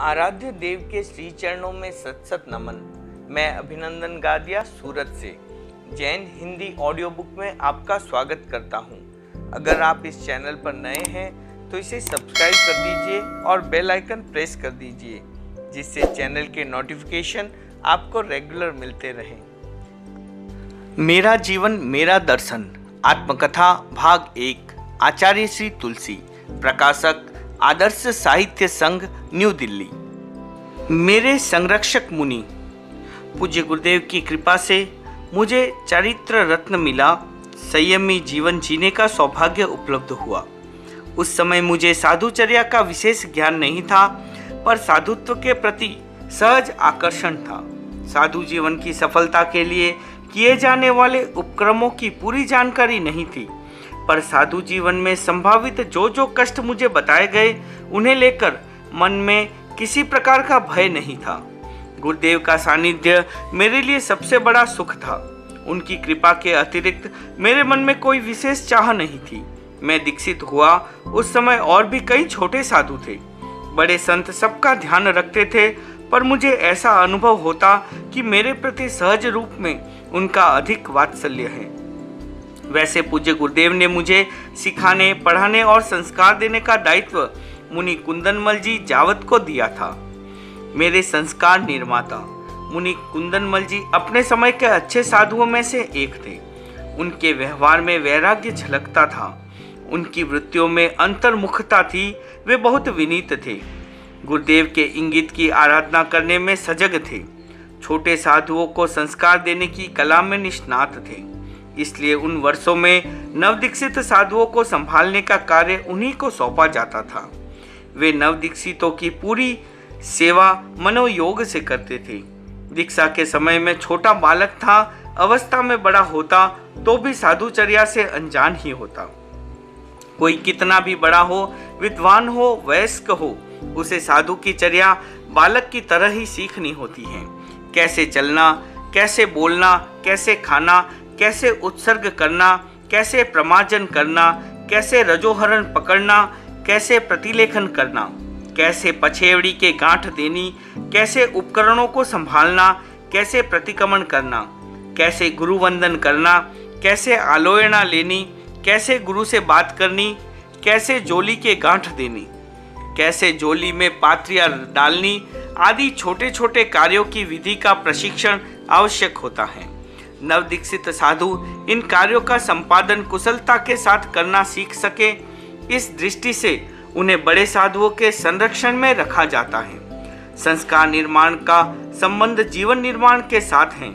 आराध्य देव के श्री चरणों में सत सत नमन। मैं अभिनंदन गादिया सूरत से जैन हिंदी ऑडियो बुक में आपका स्वागत करता हूं। अगर आप इस चैनल पर नए हैं तो इसे सब्सक्राइब कर दीजिए और बेल आइकन प्रेस कर दीजिए, जिससे चैनल के नोटिफिकेशन आपको रेगुलर मिलते रहें। मेरा जीवन मेरा दर्शन आत्मकथा भाग 1, आचार्य श्री तुलसी, प्रकाशक आदर्श साहित्य संघ, न्यू दिल्ली। मेरे संरक्षक मुनि पूज्य गुरुदेव की कृपा से मुझे चरित्र रत्न मिला, संयमी जीवन जीने का सौभाग्य उपलब्ध हुआ। उस समय मुझे साधुचर्या का विशेष ज्ञान नहीं था, पर साधुत्व के प्रति सहज आकर्षण था। साधु जीवन की सफलता के लिए किए जाने वाले उपक्रमों की पूरी जानकारी नहीं थी, पर साधु जीवन में संभावित जो कष्ट मुझे बताए गए उन्हें लेकर मन में किसी प्रकार का भय नहीं था। गुरुदेव का सानिध्य मेरे लिए सबसे बड़ा सुख था। उनकी कृपा के अतिरिक्त मेरे मन में कोई विशेष चाह नहीं थी। मैं दीक्षित हुआ उस समय और भी कई छोटे साधु थे। बड़े संत सबका ध्यान रखते थे, पर मुझे ऐसा अनुभव होता कि मेरे प्रति सहज रूप में उनका अधिक वात्सल्य है। वैसे पूज्य गुरुदेव ने मुझे सिखाने, पढ़ाने और संस्कार देने का दायित्व मुनि कुंदनमल जी जावत को दिया था। मेरे संस्कार निर्माता मुनि कुंदनमल जी अपने समय के अच्छे साधुओं में से एक थे। उनके व्यवहार में वैराग्य झलकता था, उनकी वृत्तियों में अंतर्मुखता थी। वे बहुत विनीत थे, गुरुदेव के इंगित की आराधना करने में सजग थे, छोटे साधुओं को संस्कार देने की कला में निष्णात थे। इसलिए उन वर्षों में नवदीक्षित साधुओं को संभालने का कार्य उन्हीं को सौंपा जाता था। वे नवदीक्षितों की पूरी सेवा मनोयोग से करते थे। दीक्षा के समय में छोटा बालक था, अवस्था में बड़ा होता तो भी साधुचर्या से अनजान ही होता। कोई कितना भी बड़ा हो, विद्वान हो, वयस्क हो, उसे साधु की चर्या बालक की तरह ही सीखनी होती है। कैसे चलना, कैसे बोलना, कैसे खाना, कैसे उत्सर्ग करना, कैसे प्रमार्जन करना, कैसे रजोहरण पकड़ना, कैसे प्रतिलेखन करना, कैसे पछेवड़ी के गांठ देनी, कैसे उपकरणों को संभालना, कैसे प्रतिक्रमण करना, कैसे गुरु वंदन करना, कैसे आलोयना लेनी, कैसे गुरु से बात करनी, कैसे जोली के गांठ देनी, कैसे जोली में पात्रियां डालनी आदि छोटे छोटे कार्यों की विधि का प्रशिक्षण आवश्यक होता है। नवदीक्षित साधु इन कार्यों का संपादन कुशलता के साथ करना सीख सके, इस दृष्टि से उन्हें बड़े साधुओं के संरक्षण में रखा जाता है। संस्कार निर्माण का संबंध जीवन निर्माण के साथ है।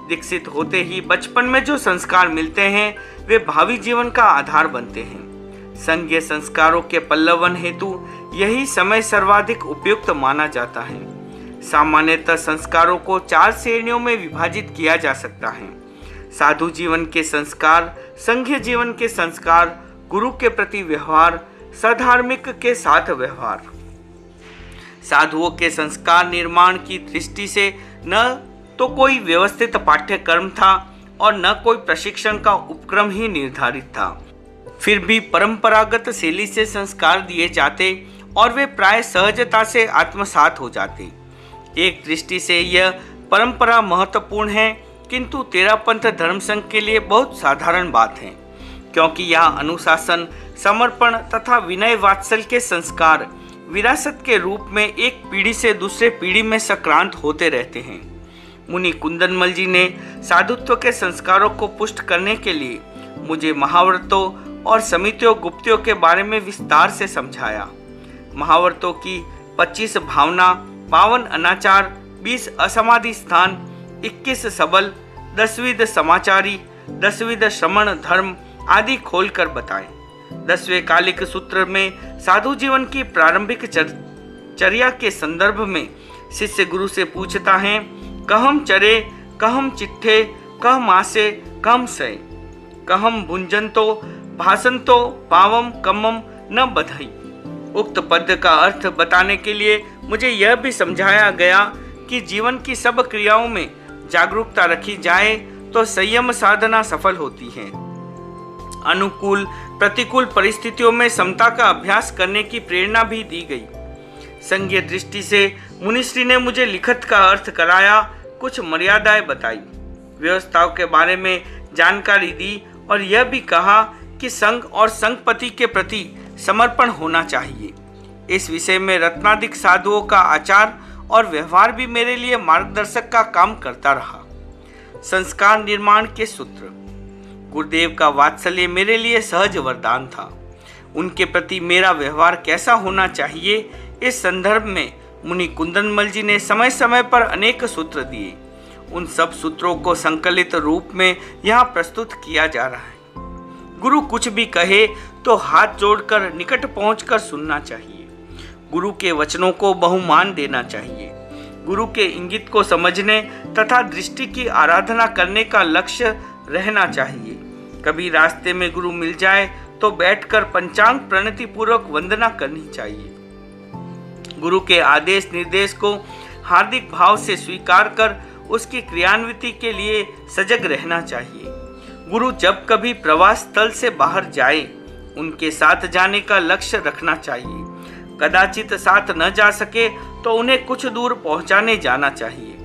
दीक्षित होते ही बचपन में जो संस्कार मिलते हैं वे भावी जीवन का आधार बनते हैं। संघीय संस्कारों के पल्लवन हेतु यही समय सर्वाधिक उपयुक्त माना जाता है। सामान्यतः संस्कारों को 4 श्रेणियों में विभाजित किया जा सकता है। साधु जीवन के संस्कार, संघीय जीवन के संस्कार, गुरु के प्रति व्यवहार, सधार्मिक के साथ व्यवहार। साधुओं के संस्कार निर्माण की दृष्टि से न तो कोई व्यवस्थित पाठ्यक्रम था और न कोई प्रशिक्षण का उपक्रम ही निर्धारित था। फिर भी परंपरागत शैली से संस्कार दिए जाते और वे प्राय सहजता से आत्मसात हो जाते। एक दृष्टि से यह परंपरा महत्वपूर्ण है, किंतु तेरापंथ धर्म संघ के लिए बहुत साधारण बात है, क्योंकि यहाँ अनुशासन, समर्पण तथा विनय वात्सल के संस्कार विरासत के रूप में एक पीढ़ी से दूसरे पीढ़ी में सक्रांत होते रहते हैं। मुनि कुंदनमल जी ने साधुत्व के संस्कारों को पुष्ट करने के लिए मुझे महाव्रतों और समितियों गुप्तियों के बारे में विस्तार से समझाया। महाव्रतों की 25 भावना, 52 अनाचार, 20 असमाधि स्थान, 21 सबल, 10विध समाचारी, 10विध श्रमण धर्म आदि खोलकर बताएं। 10वें कालिक सूत्र में साधु जीवन की प्रारंभिक चर्या के संदर्भ में शिष्य गुरु से पूछता है, कहम चरे, कहम चिट्ठे, कह मासे, कहम सय, कहम भुंजंतो, भाषंतो, पावम कमम न बधई। उक्त पद का अर्थ बताने के लिए मुझे यह भी समझाया गया कि जीवन की सब क्रियाओं में जागरूकता रखी जाए तो संयम साधना सफल होती है। अनुकूल प्रतिकूल परिस्थितियों में समता का अभ्यास करने की प्रेरणा भी दी गई। संज्ञ दृष्टि से मुनिश्री ने मुझे लिखत का अर्थ कराया, कुछ मर्यादाएं बताई, व्यवस्थाओं के बारे में जानकारी दी और यह भी कहा कि संघ और संघपति के प्रति समर्पण होना चाहिए। इस विषय में रत्नाधिक साधुओं का आचार और व्यवहार भी मेरे लिए मार्गदर्शक का काम करता रहा। संस्कार निर्माण के सूत्र। गुरुदेव का वात्सल्य मेरे लिए सहज वरदान था। उनके प्रति मेरा व्यवहार कैसा होना चाहिए, इस संदर्भ में मुनि कुंदनमल जी ने समय समय पर अनेक सूत्र दिए। उन सब सूत्रों को संकलित रूप में यहाँ प्रस्तुत किया जा रहा है। गुरु कुछ भी कहे तो हाथ जोड़कर निकट पहुंचकर सुनना चाहिए। गुरु के वचनों को बहुमान देना चाहिए। गुरु के इंगित को समझने तथा दृष्टि की आराधना करने का लक्ष्य रहना चाहिए। कभी रास्ते में गुरु मिल जाए तो बैठकर पंचांग प्रणति पूर्वक वंदना करनी चाहिए। गुरु के आदेश निर्देश को हार्दिक भाव से स्वीकार कर उसकी क्रियान्विति के लिए सजग रहना चाहिए। गुरु जब कभी प्रवास स्थल से बाहर जाए, उनके साथ जाने का लक्ष्य रखना चाहिए। कदाचित साथ न जा सके तो उन्हें कुछ दूर पहुंचाने जाना चाहिए।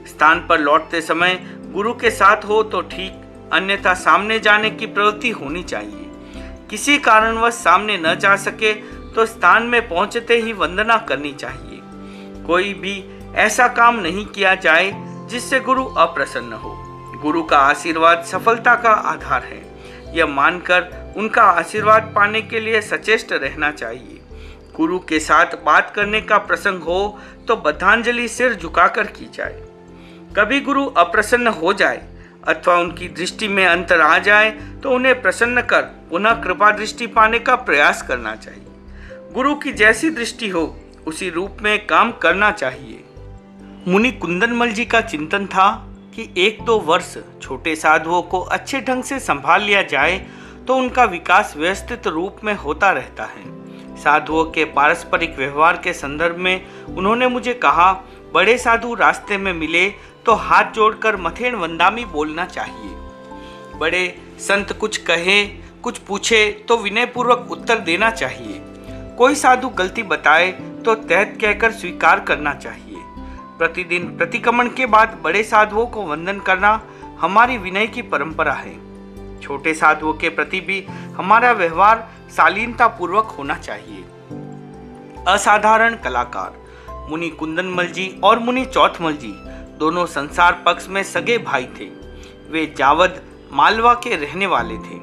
स्थान पर लौटते समय गुरु के साथ हो तो ठीक, अन्यथा सामने जाने की प्रवृत्ति होनी चाहिए। किसी कारणवश सामने न जा सके तो स्थान में पहुंचते ही वंदना करनी चाहिए। कोई भी ऐसा काम नहीं किया जाए जिससे गुरु अप्रसन्न हो। गुरु का आशीर्वाद सफलता का आधार है। यह मानकर उनका आशीर्वाद पाने के लिए सचेष्ट रहना चाहिए। गुरु के साथ बात करने का प्रसंग हो तो बद्धांजलि सिर झुकाकर की जाए। कभी गुरु अप्रसन्न हो जाए अथवा उनकी दृष्टि में अंतर आ जाए तो उन्हें प्रसन्न कर पुनः कृपा दृष्टि पाने का प्रयास करना चाहिए। गुरु की जैसी दृष्टि हो उसी रूप में काम करना चाहिए। मुनि कुंदनमल जी का चिंतन था कि 1-2 वर्ष छोटे साधुओं को अच्छे ढंग से संभाल लिया जाए तो उनका विकास व्यवस्थित रूप में होता रहता है। साधुओं के पारस्परिक व्यवहार के संदर्भ में उन्होंने मुझे कहा, बड़े साधु रास्ते में मिले तो हाथ जोड़कर मथेन वंदामी बोलना चाहिए। बड़े संत कुछ कहे, कुछ पूछे तो विनयपूर्वक उत्तर देना चाहिए। कोई साधु गलती बताए तो तहत कहकर स्वीकार करना चाहिए। प्रतिदिन प्रतिक्रमण के बाद बड़े साधुओं को वंदन करना हमारी विनय की परंपरा है। छोटे साधुओं के प्रति भी हमारा व्यवहार शालीनता पूर्वक होना चाहिए। असाधारण कलाकार। मुनि कुंदनमल जी और मुनि चौथमल जी दोनों संसार पक्ष में सगे भाई थे। वे जावद मालवा के रहने वाले थे।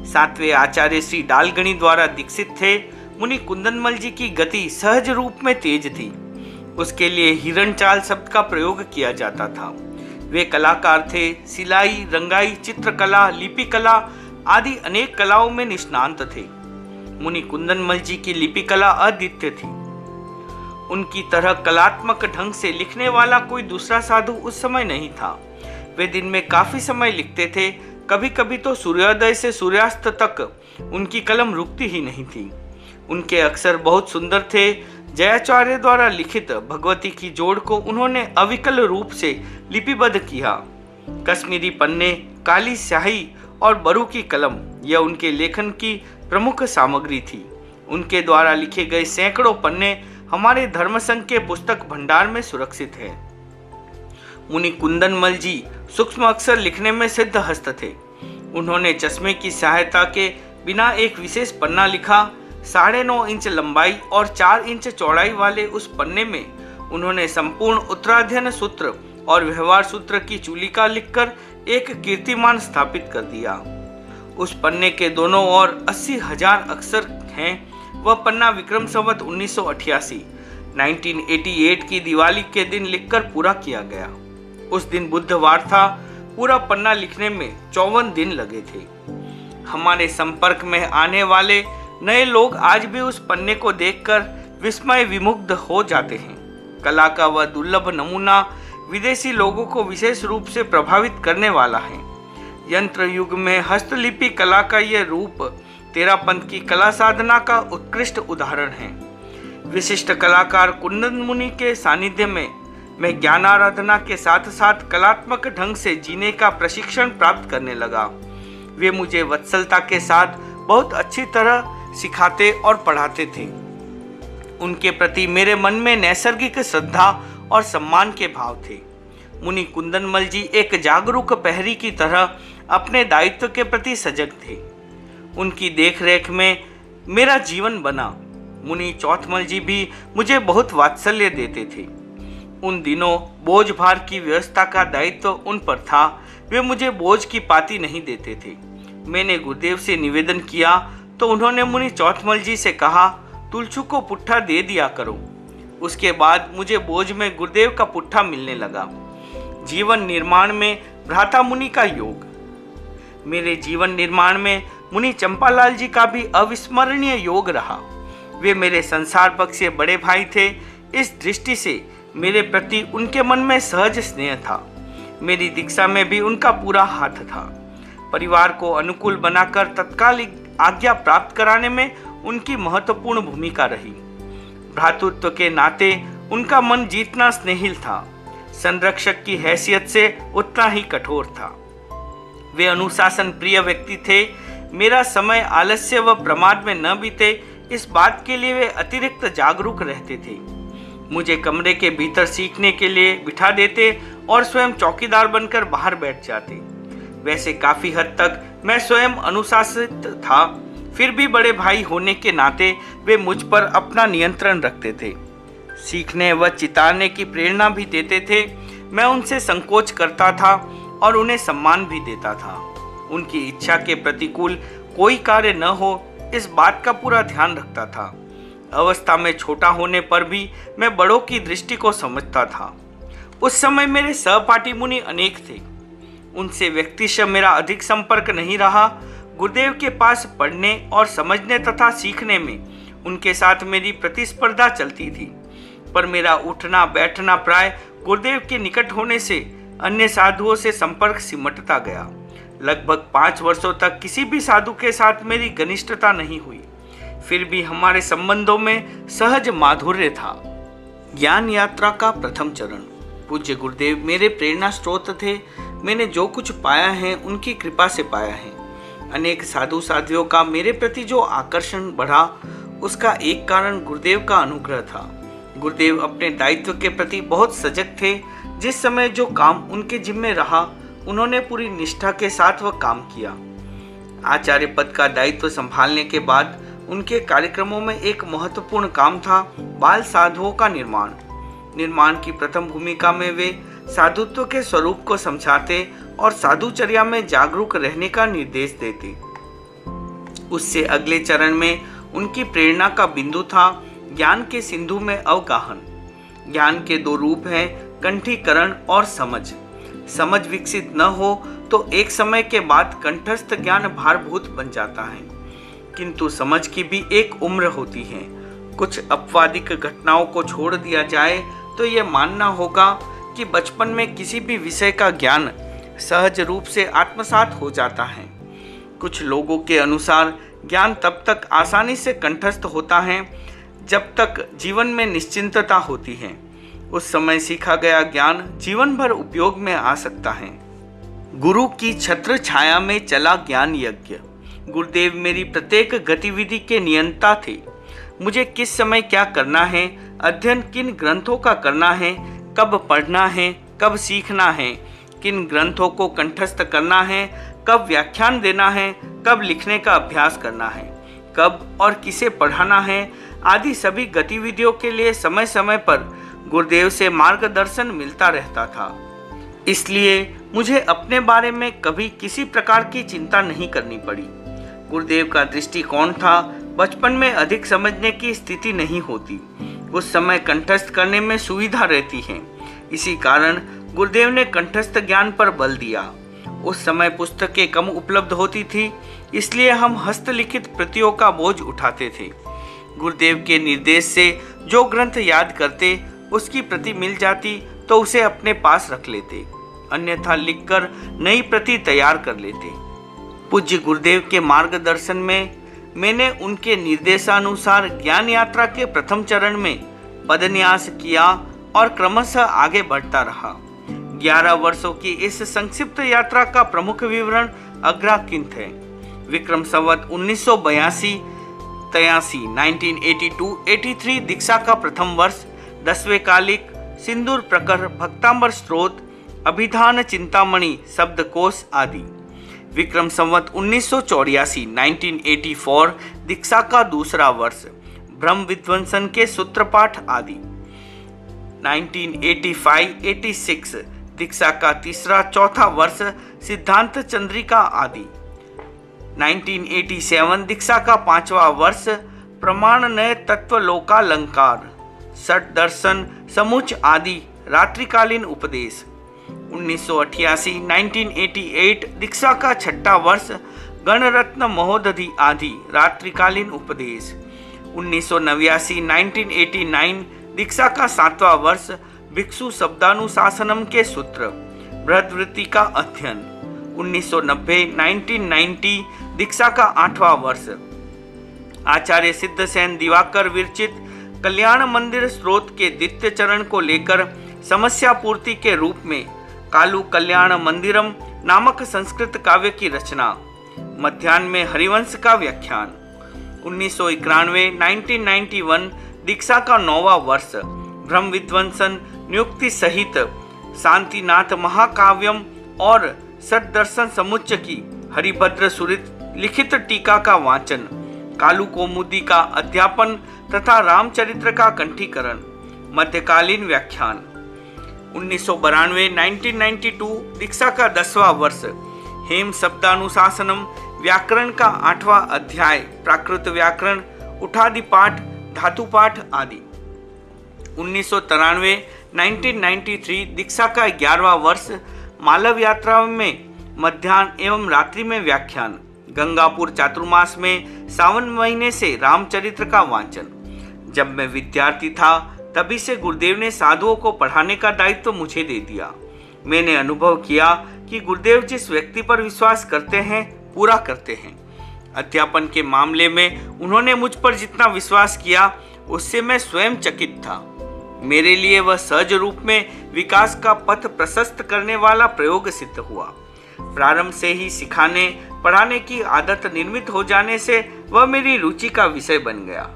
7वें आचार्य श्री डालगणी द्वारा दीक्षित थे। मुनि कुंदनमल जी की गति सहज रूप में तेज थी। उसके लिए हिरण चाल शब्द का प्रयोग किया जाता था। वे कलाकार थे। सिलाई, रंगाई, चित्रकला, लिपि कला आदि अनेक कलाओं में निष्णांत थे। मुनि कुंदनमल जी की लिपि कला अद्वितीय थी। उनकी तरह कलात्मक ढंग से लिखने वाला कोई दूसरा साधु उस समय नहीं था। वे दिन में काफी समय लिखते थे। कभी कभी तो सूर्योदय से सूर्यास्त तक उनकी कलम रुकती ही नहीं थी। उनके अक्षर बहुत सुंदर थे। जयाचार्य द्वारा लिखित भगवती की जोड़ को उन्होंने अविकल रूप से लिपिबद्ध किया। कश्मीरी पन्ने, काली स्याही और बरू की कलम यह उनके लेखन की प्रमुख सामग्री थी। उनके द्वारा लिखे गए सैकड़ों पन्ने हमारे धर्म संघ के पुस्तक भंडार में सुरक्षित है। मुनि कुंदनमल जी सूक्ष्म अक्षर लिखने में सिद्ध हस्त थे। उन्होंने चश्मे की सहायता के बिना एक विशेष पन्ना लिखा। 9.5 इंच लंबाई और 4 इंच चौड़ाई वाले उस पन्ने में उन्होंने संपूर्ण उत्तराध्ययन सूत्र और व्यवहार सूत्र की चूलिका लिखकर एक कीर्तिमान स्थापित कर दिया। उस पन्ने के दोनों ओर 80,000 अक्षर हैं। वह पन्ना विक्रम संवत 1988 की दिवाली के दिन लिखकर पूरा किया गया। उस दिन बुधवार था। पूरा पन्ना लिखने में 54 दिन लगे थे। हमारे संपर्क में आने वाले नए लोग आज भी उस पन्ने को देखकर विस्मय विमुग्ध हो जाते हैं। कला का वह दुर्लभ नमूना विदेशी लोगों को विशेष रूप से प्रभावित करने वाला है। यंत्र युग में हस्तलिपि कला का यह रूप तेरापंथ की कला साधना का उत्कृष्ट उदाहरण है। विशिष्ट कलाकार कुंदन मुनि के सानिध्य में मैं ज्ञान आराधना के साथ साथ कलात्मक ढंग से जीने का प्रशिक्षण प्राप्त करने लगा। वे मुझे वत्सलता के साथ बहुत अच्छी तरह सिखाते और पढ़ाते थे। उनके प्रति मेरे मन में नैसर्गिक श्रद्धा और सम्मान के भाव थे। मुनि कुंदनमल जी एक जागरूक प्रहरी की तरह अपने दायित्व के प्रति सजग थे। उनकी देखरेख में मेरा जीवन बना। मुनि चौथमल जी भी मुझे बहुत वात्सल्य देते थे। उन दिनों बोझ भार की व्यवस्था का दायित्व उन पर था। वे मुझे बोझ की पाती नहीं देते थे। मैंने गुरुदेव से निवेदन किया तो उन्होंने मुनि चौथमल जी से कहा, तुलछू को पुट्ठा दे दिया करो। उसके बाद मुझे बोझ में गुरुदेव का पुट्ठा मिलने लगा। जीवन निर्माण में भ्राता मुनि का योग। मेरे जीवन निर्माण में मुनि चंपालाल जी का भी अविस्मरणीय योग रहा। वे मेरे संसार पक्ष से बड़े भाई थे। इस दृष्टि से मेरे प्रति उनके मन में सहज स्नेह था। मेरी दीक्षा में भी उनका पूरा हाथ था। परिवार को अनुकूल बनाकर तत्काल आज्ञा प्राप्त कराने में उनकी महत्वपूर्ण भूमिका रही। भ्रातृत्व के नाते उनका मन जितना स्नेहिल था, संरक्षक की हैसियत से उतना ही कठोर था। वे अनुशासन प्रिय व्यक्ति थे। मेरा समय आलस्य व प्रमाद में न बीते, इस बात के लिए वे अतिरिक्त जागरूक रहते थे। मुझे कमरे के भीतर सीखने के लिए बिठा देते और स्वयं चौकीदार बनकर बाहर बैठ जाते। वैसे काफी हद तक मैं स्वयं अनुशासित था, फिर भी बड़े भाई होने के नाते वे मुझ पर अपना नियंत्रण रखते थे। सीखने व चितारने की प्रेरणा भी देते थे। मैं उनसे संकोच करता था और उन्हें सम्मान भी देता था। उनकी इच्छा के प्रतिकूल कोई कार्य न हो, इस बात का पूरा ध्यान रखता था। अवस्था में छोटा होने पर भी मैं बड़ों की दृष्टि को समझता था। उस समय मेरे सहपाठी मुनि अनेक थे। उनसे व्यक्तिशः मेरा अधिक संपर्क नहीं रहा। गुरुदेव के पास पढ़ने और समझने तथा सीखने में उनके साथ मेरी प्रतिस्पर्धा चलती थी, पर मेरा उठना बैठना प्राय गुरुदेव के निकट होने से अन्य साधुओं से संपर्क सिमटता गया। लगभग 5 वर्षों तक किसी भी साधु के साथ मेरी घनिष्ठता नहीं हुई, फिर भी हमारे संबंधों में सहज माधुर्य था। ज्ञान यात्रा का प्रथम चरण। पूज्य गुरुदेव मेरे प्रेरणा स्रोत थे। मैंने जो कुछ पाया है उनकी कृपा से पाया है। अनेक साधु साधियों का मेरे प्रति जो आकर्षण बढ़ा, उसका एक कारण गुरुदेव का अनुग्रह था। गुरुदेव अपने दायित्व के प्रति बहुत सजग थे। जिस समय जो काम उनके जिम्मे रहा, उन्होंने पूरी निष्ठा के साथ वह काम किया। आचार्य पद का दायित्व संभालने के बाद उनके कार्यक्रमों में एक महत्वपूर्ण काम था बाल साधुओं का निर्माण की प्रथम भूमिका में वे साधुत्व के स्वरूप को समझाते और साधुचर्या में जागरूक रहने का निर्देश देते। उससे अगले चरण में उनकी प्रेरणा का बिंदु था ज्ञान के सिंधु में अवगाहन। ज्ञान के 2 रूप हैं, कंठीकरण और समझ विकसित न हो तो एक समय के बाद कंठस्थ ज्ञान भारभूत बन जाता है, किंतु समझ की भी एक उम्र होती है। कुछ अपवादिक घटनाओं को छोड़ दिया जाए तो यह मानना होगा कि बचपन में किसी भी विषय का ज्ञान सहज रूप से आत्मसात हो जाता है। कुछ लोगों के अनुसार ज्ञान तब तक आसानी से कंठस्थ होता है जब तक जीवन में निश्चिंतता होती है। उस समय सीखा गया ज्ञान जीवन भर उपयोग में आ सकता है। गुरु की छत्र छाया में चला ज्ञान यज्ञ। गुरुदेव मेरी प्रत्येक गतिविधि के नियंता थे। मुझे किस समय क्या करना है, अध्ययन किन ग्रंथों का करना है, कब पढ़ना है, कब सीखना है, किन ग्रंथों को कंठस्थ करना है, कब व्याख्यान देना है, कब लिखने का अभ्यास करना है, कब और किसे पढ़ाना है, आदि सभी गतिविधियों के लिए समय समय पर गुरुदेव से मार्गदर्शन मिलता रहता था। इसलिए मुझे अपने बारे में कभी किसी प्रकार की चिंता नहीं करनी पड़ी। गुरुदेव का दृष्टिकोण था, बचपन में अधिक समझने की स्थिति नहीं होती, उस समय कंठस्थ करने में सुविधा रहती है। इसी कारण गुरुदेव ने कंठस्थ ज्ञान पर बल दिया। उस समय पुस्तकें कम उपलब्ध होती थी, इसलिए हम हस्तलिखित प्रतियों का बोझ उठाते थे। गुरुदेव के निर्देश से जो ग्रंथ याद करते, उसकी प्रति मिल जाती तो उसे अपने पास रख लेते, अन्यथा लिखकर नई प्रति तैयार कर लेते। पूज्य गुरुदेव के मार्गदर्शन में मैंने उनके निर्देशानुसार ज्ञान यात्रा के प्रथम चरण में पदन्यास किया और क्रमशः आगे बढ़ता रहा। 11 वर्षों की इस संक्षिप्त यात्रा का प्रमुख विवरण अग्राकिंत है। विक्रम संवत 1982 1982-83 दीक्षा का प्रथम वर्ष, 10वें कालिक, सिंदूर प्रकर, भक्तांबर स्त्रोत, अभिधान चिंतामणि, शब्दकोश आदि। विक्रम संवत 1984 1984 दीक्षा का दूसरा वर्ष, ब्रह्म विध्वंसन के सूत्रपाठ आदि। 1985-86 दीक्षा का तीसरा चौथा वर्ष, सिद्धांत चंद्रिका आदि। 1987 दीक्षा का पांचवा वर्ष, प्रमाण नय तत्व लोकालंकार, षट दर्शन समुच आदि, रात्रिकालीन उपदेश। 1988 दीक्षा का छठा वर्ष, गणरत्न महोदधि आदि, रात्रिकालीन उपदेश। 1989 दीक्षा का सातवां वर्ष, भिक्षु शब्दानुशासनम के सूत्र, बृहद्वृत्ति का अध्ययन। 1990 दीक्षा का आठवां वर्ष, आचार्य सिद्धसेन दिवाकर विरचित कल्याण मंदिर स्त्रोत के द्वितीय चरण को लेकर समस्या पूर्ति के रूप में कालू कल्याण मंदिरम नामक संस्कृत काव्य की रचना। मध्याह्न में हरिवंश का व्याख्यान। 1991 दीक्षा का 9वां वर्ष, ब्रह्म विध्वंसन नियुक्ति सहित शांतिनाथ महाकाव्यम और सदर्शन समुच्चय की हरिभद्र सुरित लिखित टीका का वाचन, कालू कौमुदी का अध्यापन तथा रामचरित्र का कंठीकरण। मध्यकालीन व्याख्यान। 1992 दीक्षा का 10वां वर्ष, हेम शब्दानुशासनम, व्याकरण का 8वां अध्याय, प्राकृत व्याकरण, उठादि पाठ, धातु पाठ आदि। 1993 दीक्षा का 11वां वर्ष, मालव यात्रा में मध्याह्न एवं रात्रि में व्याख्यान, गंगापुर चातुर्मास में सावन महीने से रामचरित्र का वाचन। जब मैं विद्यार्थी था तभी से गुरुदेव ने साधुओं को पढ़ाने का दायित्व मुझे दे दिया। मैंने अनुभव किया कि गुरुदेव जिस व्यक्ति पर विश्वास करते हैं पूरा करते हैं। अध्यापन के मामले में उन्होंने मुझ पर जितना विश्वास किया उससे मैं स्वयं चकित था। मेरे लिए वह सहज रूप में विकास का पथ प्रशस्त करने वाला प्रयोग सिद्ध हुआ। प्रारंभ से ही सिखाने पढ़ाने की आदत निर्मित हो जाने से वह मेरी रुचि का विषय बन गया।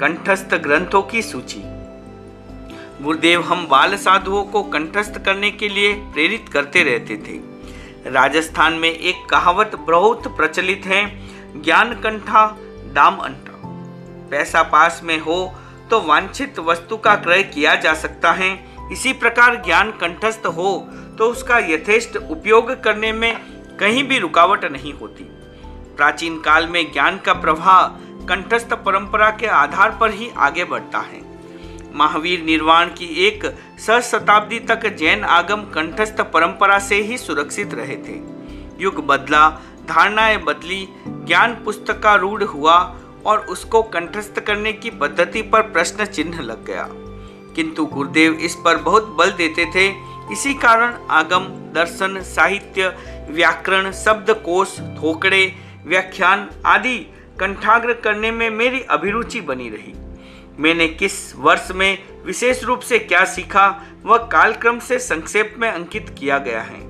कंठस्थ ग्रंथों की सूची। गुरुदेव हम बाल साधुओं को कंठस्थ करने के लिए प्रेरित करते रहते थे। राजस्थान में एक कहावत बहुत प्रचलित है, ज्ञान कंठा दाम अंठा। पैसा पास में हो तो वांछित वस्तु का क्रय किया जा सकता है, इसी प्रकार ज्ञान कंठस्थ हो तो उसका यथेष्ट उपयोग करने में कहीं भी रुकावट नहीं होती। प्राचीन काल में ज्ञान का प्रवाह कंठस्थ परंपरा के आधार पर ही आगे बढ़ता है। महावीर निर्वाण की एक सहस्राब्दी तक जैन आगम कंठस्थ परंपरा से ही सुरक्षित रहे थे। युग बदला, धारणाएं बदली, ज्ञान पुस्तकारूढ़ हुआ और उसको कंठस्थ करने की पद्धति पर प्रश्न चिन्ह लग गया। किंतु गुरुदेव इस पर बहुत बल देते थे। इसी कारण आगम, दर्शन, साहित्य, व्याकरण, शब्दकोश, थोकड़े, व्याख्यान आदि कंठाग्र करने में मेरी अभिरुचि बनी रही। मैंने किस वर्ष में विशेष रूप से क्या सीखा वह कालक्रम से संक्षेप में अंकित किया गया है,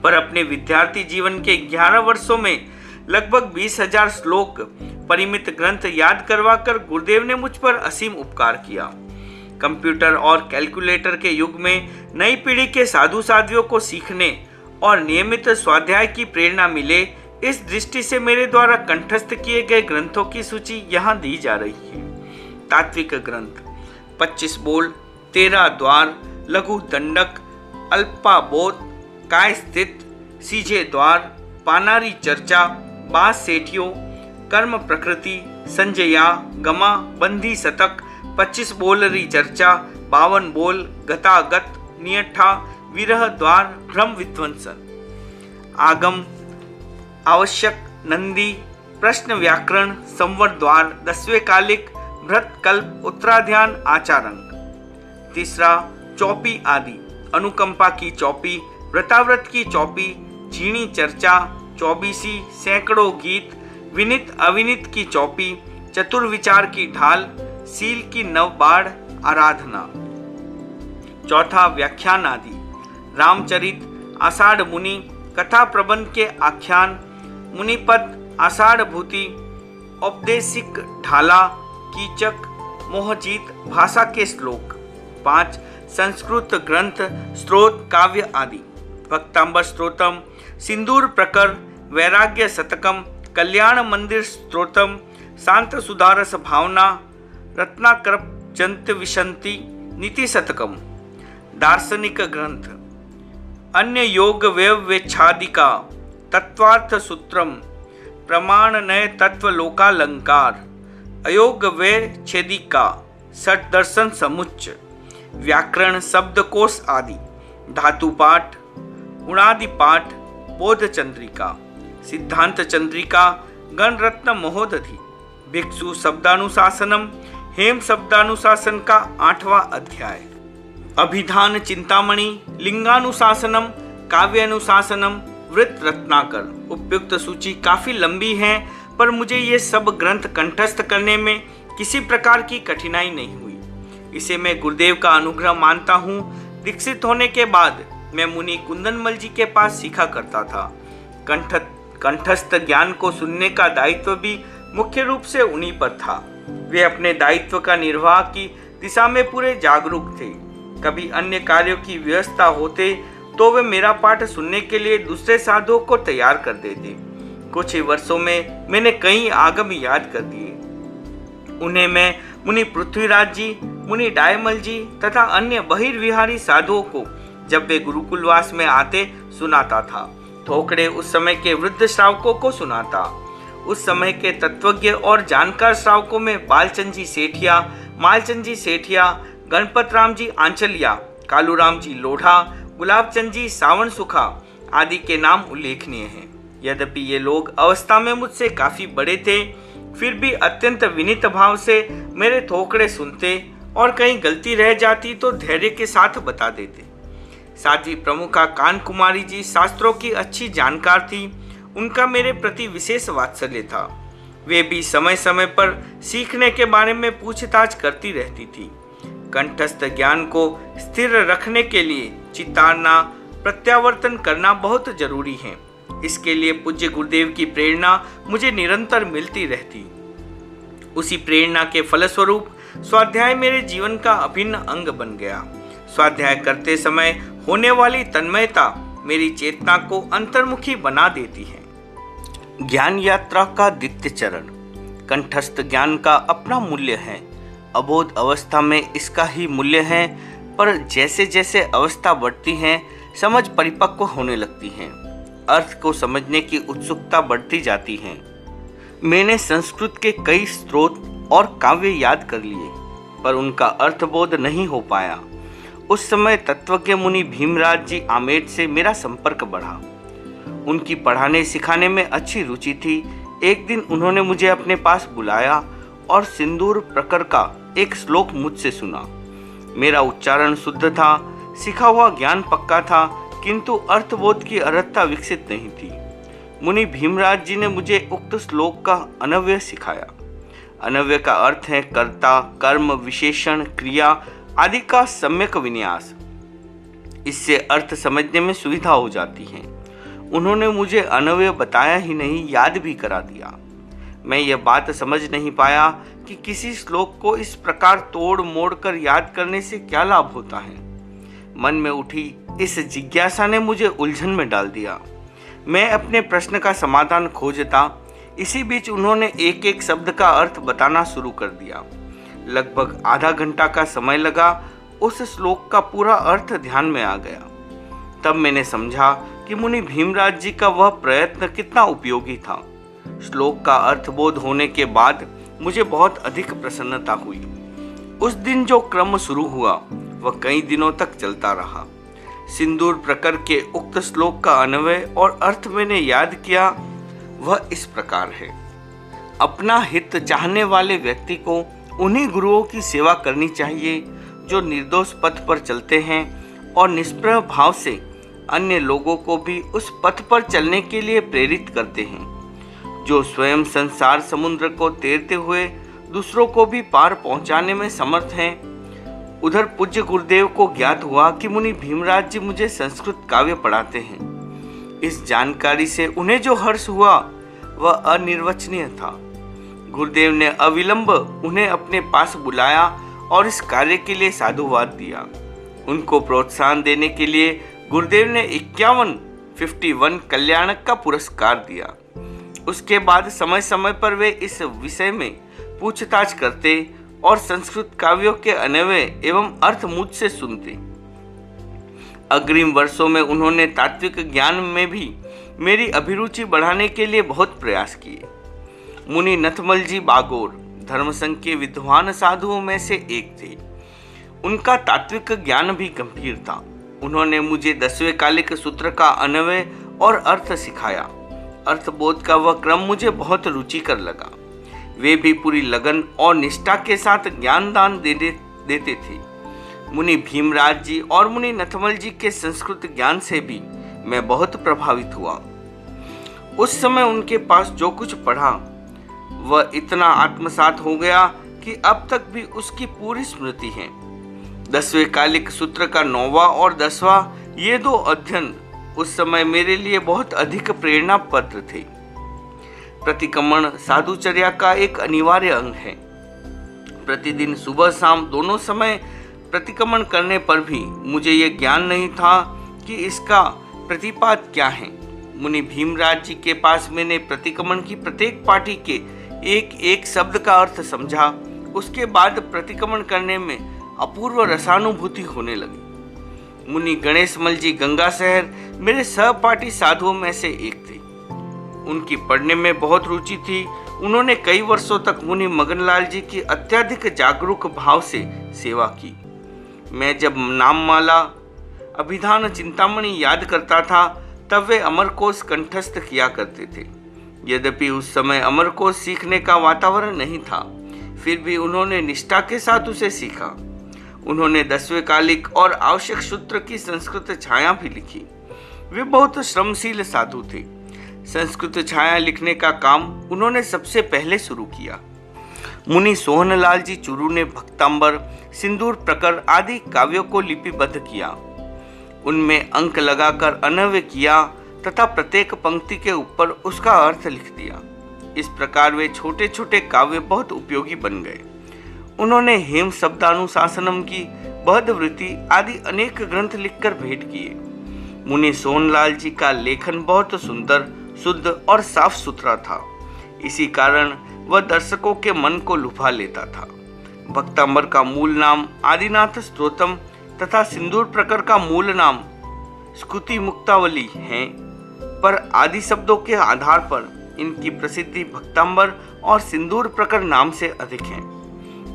पर अपने विद्यार्थी जीवन के 11 वर्षों में लगभग 20,000 श्लोक परिमित ग्रंथ याद करवाकर गुरुदेव ने मुझ पर असीम उपकार किया। कंप्यूटर और कैलकुलेटर के युग में नई पीढ़ी के साधु साध्वियों को सीखने और नियमित स्वाध्याय की प्रेरणा मिले, इस दृष्टि से मेरे द्वारा कंठस्थ किए गए ग्रंथों की सूची यहाँ दी जा रही है। तात्विक ग्रंथ 25 बोल, 13 द्वार, लघु दंडक, अल्पा बोध, काय स्थित, सीझे द्वार, पानारी चर्चा, बास सेठियों, कर्म प्रकृति, संजया, गमा, बंधी शतक, 25 बोलरी चर्चा, 52 बोल, गतागत, नियठा, विरह द्वार, भ्रम विध्वंसन। आगम आवश्यक, नंदी, प्रश्न व्याकरण, संवर द्वार, 10वें कालिक, भ्रत कल्प, उत्तराध्यान, आचारंग। तीसरा चौपी आदि, अनुकंपा की चौपी, व्रताव्रत की चौपी, झीणी चर्चा, चौबीसी, सैकड़ों गीत, विनित अविनित की चौपी, चतुर्विचार की ढाल, सील की नवबाढ़, आराधना। चौथा व्याख्यान आदि, रामचरित, आषाढ़ मुनि, कथा प्रबंध के आख्यान, मुनिपद, आषाढ़ भूति, औपदेशिक, ढाला, कीचक, मोहजीत भाषा के श्लोक। 5 संस्कृत ग्रंथ, स्त्रोत, काव्य आदि। भक्तांबर स्तोत्रम, सिंदूर प्रकर, वैराग्य शतकम, कल्याण मंदिर स्तोत्रम, शांत सुधारस भावना, रत्नाकर जंत विशंति, नीति शतकम। दार्शनिक ग्रंथ, अन्य योग व्यवेच्छादिका, तत्वार्थ सूत्रम, प्रमाण नय तत्व लोकालंकार, अयोग व्यच्छेदिका, षट दर्शन समुच्च, व्याकरण शब्दकोश आदि, धातु पाठ, उणादि पाठ, बोध चंद्रिका, सिद्धांत चंद्रिका, गणरत्न महोदधि, भिक्षु शब्दानुशासनम, हेम शब्दानुशासन का 8वां अध्याय, अभिधान चिंतामणि, लिंगानुशासनम, काव्यानुशासनम, वृत्त रत्नाकर। उपयुक्त सूची काफी लंबी है, पर मुझे ये सब ग्रंथ कंठस्थ करने में किसी प्रकार की कठिनाई नहीं हुई। इसे मैं गुरुदेव का अनुग्रह मानता हूँ। दीक्षित होने के बाद मैं मुनि कुंदनमल जी के पास सीखा करता था। कंठस्थ ज्ञान को सुनने का दायित्व भी मुख्य रूप से उन्हीं पर था। वे अपने दायित्व का निर्वाह की दिशा में पूरे जागरूक थे। कभी अन्य कार्यों की व्यवस्था होते तो वे मेरा पाठ सुनने के लिए दूसरे साधुओं को तैयार कर देते। कुछ ही वर्षों में मैंने कई आगम याद कर दिए। उन्हें मैं मुनि पृथ्वीराज जी, मुनि डायमल जी तथा अन्य बहिर्विहारी साधुओं को जब वे गुरुकुलवास में आते सुनाता था। थोकड़े उस समय के वृद्ध श्रावकों को सुनाता। उस समय के तत्वज्ञ और जानकार श्रावकों में बालचंद जी सेठिया, मालचंद जी सेठिया, गणपत राम जी आंचलिया, कालूराम जी लोढ़ा, गुलाबचंद जी सावन सुखा आदि के नाम उल्लेखनीय हैं। यद्यपि ये लोग अवस्था में मुझसे काफी बड़े थे, फिर भी अत्यंत विनीत भाव से मेरे थोकड़े सुनते और कहीं गलती रह जाती तो धैर्य के साथ बता देते। साथ ही प्रमुखा कान कुमारी जी शास्त्रों की अच्छी जानकार थी। उनका मेरे प्रति विशेष वात्सल्य था। वे भी समय समय पर सीखने के बारे में पूछताछ करती रहती थी। कंठस्थ ज्ञान को स्थिर रखने के लिए चितारना, प्रत्यावर्तन करना बहुत जरूरी है। इसके लिए पूज्य गुरुदेव की प्रेरणा मुझे निरंतर मिलती रहती। उसी प्रेरणा के फलस्वरूप स्वाध्याय मेरे जीवन का अभिन्न अंग बन गया। स्वाध्याय करते समय होने वाली तन्मयता मेरी चेतना को अंतर्मुखी बना देती है। ज्ञान यात्रा का द्वितीय चरण। कंठस्थ ज्ञान का अपना मूल्य है। अबोध अवस्था में इसका ही मूल्य है, पर जैसे जैसे अवस्था बढ़ती है समझ परिपक्व होने लगती है। अर्थ को समझने की उत्सुकता बढ़ती जाती है। मैंने संस्कृत के कई स्रोत और काव्य याद कर लिए, पर उनका अर्थबोध नहीं हो पाया। उस समय तत्वज्ञ मुनि भीमराज जी आमेर से मेरा संपर्क बढ़ा। उनकी पढ़ाने सिखाने में अच्छी रुचि थी। एक दिन उन्होंने मुझे अपने पास बुलाया और सिंदूर प्रकर का एक श्लोक मुझसे सुना। मेरा उच्चारण शुद्ध था, सीखा हुआ ज्ञान पक्का था, किंतु अर्थबोध की अर्हता विकसित नहीं थी। मुनि भीमराज जी ने मुझे उक्त श्लोक का अनव्यय सिखाया। अनव्यय का अर्थ है कर्ता, कर्म, विशेषण, क्रिया आदि का सम्यक विन्यास। इससे अर्थ समझने में सुविधा हो जाती है। उन्होंने मुझे अनव्यय बताया ही नहीं, याद भी करा दिया। मैं यह बात समझ नहीं पाया कि किसी श्लोक को इस प्रकार तोड़ मोड़ कर याद करने से क्या लाभ होता है। मन में उठी इस जिज्ञासा ने मुझे उलझन में डाल दिया। मैं अपने प्रश्न का समाधान खोजता, इसी बीच उन्होंने एक एक शब्द का अर्थ बताना शुरू कर दिया। लगभग आधा घंटा का समय लगा। उस श्लोक का पूरा अर्थ ध्यान में आ गया। तब मैंने समझा कि मुनि भीमराज जी का वह प्रयत्न कितना उपयोगी था। श्लोक का अर्थबोध होने के बाद मुझे बहुत अधिक प्रसन्नता हुई। उस दिन जो क्रम शुरू हुआ वह कई दिनों तक चलता रहा। सिंदूर प्रकर के उक्त श्लोक का अन्वय और अर्थ मैंने याद किया। वह इस प्रकार है। अपना हित चाहने वाले व्यक्ति को उन्हीं गुरुओं की सेवा करनी चाहिए जो निर्दोष पथ पर चलते हैं और निष्प्रह भाव से अन्य लोगों को भी उस पथ पर चलने के लिए प्रेरित करते हैं, जो स्वयं संसार समुद्र को तैरते हुए दूसरों को भी पार पहुंचाने में समर्थ हैं। उधर पूज्य गुरुदेव को ज्ञात हुआ कि मुनि भीमराज जी मुझे संस्कृत काव्य पढ़ाते हैं। इस जानकारी से उन्हें जो हर्ष हुआ वह अनिर्वचनीय था। गुरुदेव ने अविलंब उन्हें अपने पास बुलाया और इस कार्य के लिए साधुवाद दिया। उनको प्रोत्साहन देने के लिए गुरुदेव ने 51 कल्याणक का पुरस्कार दिया। उसके बाद समय समय पर वे इस विषय में पूछताछ करते और संस्कृत काव्यों के अन्वय एवं अर्थ मुझसे सुनते। अग्रिम वर्षों में उन्होंने तात्विक ज्ञान में भी मेरी अभिरुचि बढ़ाने के लिए बहुत प्रयास किए। मुनि नथमल जी बागोर धर्मसंघ के विद्वान साधुओं में से एक थे। उनका तात्विक ज्ञान भी गंभीर था। उन्होंने मुझे 10वें कालिक सूत्र का अन्वय और अर्थ सिखाया। अर्थबोध का वह क्रम मुझे बहुत रुचिकर लगा। वे भी पूरी लगन और निष्ठा के साथ ज्ञान दान देते थे। मुनि भीमराज जी और मुनि नथमल जी के संस्कृत ज्ञान से भी मैं बहुत प्रभावित हुआ। उस समय उनके पास जो कुछ पढ़ा वह इतना आत्मसात हो गया कि अब तक भी उसकी पूरी स्मृति है। 10वें कालिक सूत्र का 9वां और 10वां ये दो अध्ययन उस समय मेरे लिए बहुत अधिक प्रेरणा पत्र थे। प्रतिक्रमण साधुचर्या का एक अनिवार्य अंग है। प्रतिदिन सुबह शाम दोनों समय प्रतिक्रमण करने पर भी मुझे यह ज्ञान नहीं था कि इसका प्रतिपाद क्या है। मुनि भीमराज जी के पास मैंने प्रतिक्रमण की प्रत्येक पाठी के एक एक शब्द का अर्थ समझा। उसके बाद प्रतिक्रमण करने में अपूर्व रसानुभूति होने लगी। मुनि गणेश मल जी गंगाशहर मेरे सहपाठी साधुओं में से एक थे। उनकी पढ़ने में बहुत रुचि थी। उन्होंने कई वर्षों तक मुनि मगनलाल जी की अत्यधिक जागरूक भाव से सेवा की। मैं जब नाममाला अभिधान चिंतामणि याद करता था तब वे अमरकोश कंठस्थ किया करते थे। यद्यपि उस समय अमरकोश सीखने का वातावरण नहीं था, फिर भी उन्होंने निष्ठा के साथ उसे सीखा। उन्होंने 10वें कालिक और आवश्यक सूत्र की संस्कृत छाया भी लिखी। वे बहुत श्रमशील साधु थे। संस्कृत छाया लिखने का काम उन्होंने सबसे पहले शुरू किया। मुनि सोहनलाल जी चुरू ने भक्तांबर, सिंदूर प्रकर आदि काव्यों को लिपिबद्ध किया। उनमें अंक लगाकर अन्वय किया तथा प्रत्येक पंक्ति के ऊपर उसका अर्थ लिख दिया। इस प्रकार वे छोटे छोटे काव्य बहुत उपयोगी बन गए। उन्होंने हेम शब्दानुशासनम की बद्धवृत्ति आदि अनेक ग्रंथ लिखकर भेंट किए। मुनि सोहनलाल जी का लेखन बहुत सुंदर, शुद्ध और साफ सुथरा था। इसी कारण वह दर्शकों के मन को लुभा लेता था। भक्तांबर का मूल नाम आदिनाथ स्तोत्रम तथा सिंदूर प्रकर का मूल नाम स्कुति मुक्तावली है, पर आदि शब्दों के आधार पर इनकी प्रसिद्धि भक्तांबर और सिंदूर प्रकर नाम से अधिक है।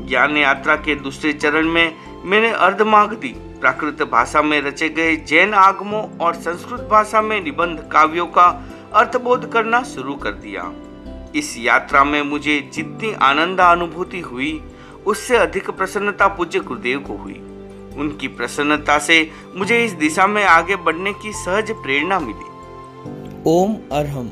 ज्ञान यात्रा के दूसरे चरण में मैंने अर्धमागधी प्राकृत भाषा में रचे गए जैन आगमों और संस्कृत भाषा में निबंध काव्यों का अर्थबोध करना शुरू कर दिया। इस यात्रा में मुझे जितनी आनंद अनुभूति हुई उससे अधिक प्रसन्नता पूज्य गुरुदेव को हुई। उनकी प्रसन्नता से मुझे इस दिशा में आगे बढ़ने की सहज प्रेरणा मिली। ओम अरहम।